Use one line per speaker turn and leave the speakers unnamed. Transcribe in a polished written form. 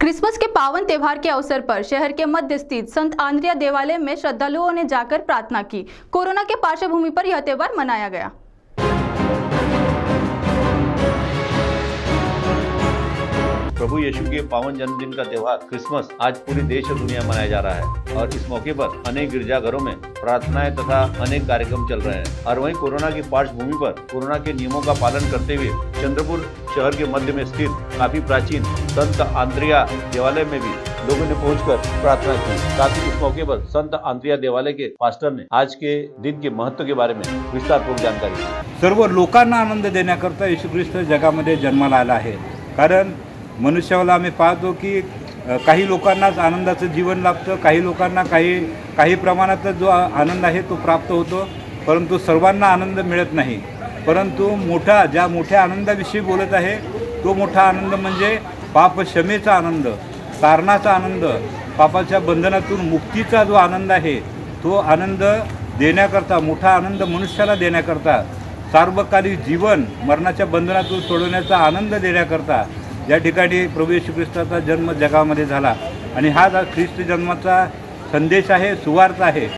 Christmas के पावन त्योहार के अवसर पर शहर के मध्य स्थित संत आंद्रिया देवालय में श्रद्धालुओं ने जाकर प्रार्थना की। कोरोना के पार्श्वभूमि पर यह त्योहार मनाया गया।
प्रभु यीशु के पावन जन्मदिन का त्योहार क्रिसमस आज पूरी देश और दुनिया मनाया जा रहा है और इस मौके पर अनेक गिरजाघरों में प्रार्थनाएं तथा अनेक कार्यक्रम चल रहे हैं। और वहीं कोरोना की पार्श्वभूमि पर कोरोना के नियमों का पालन करते हुए चंद्रपुर शहर के मध्य में स्थित काफी प्राचीन संत आंद्रिया देवालय में भी लोगों ने पहुंचकर प्रार्थना की। साथ ही इस मौके पर संत आंद्रिया देवालय के पास्टर ने आज के दिन के महत्व के बारे में विस्तारपूर्वक जानकारी दी।
सर्व लोकांना आनंद देण्याकरता येशू ख्रिस्त जगामध्ये जन्माला आला आहे। कारण मनुष्याला आम्ही पाहतो की काही लोकांनाच आनंदाचं जीवन लाभतं, काही लोकांना काही प्रमाणात जो आनंद आहे तो प्राप्त होतो, परंतु सर्वांना आनंद मिळत नाही। परंतु ज्या मोठ्या आनंदाविषयी बोलत आहे तो मोठा आनंद म्हणजे पाप क्षमेचा आनंद, तारणाचा आनंद, पापाच्या बंधनातून मुक्तीचा जो आनंद आहे तो आनंद देण्याकरता, मोठा आनंद मनुष्याला देण्याकरता, सार्वकालिक जीवन मरणाच्या बंधनातून सोडवण्याचा आनंद देण्याकरता या ठिकाणी प्रभू येशू ख्रिस्ताचा जन्म जगामध्ये झाला आणि हा ख्रिस्त जन्माचा संदेश आहे, सुवार्ता आहे।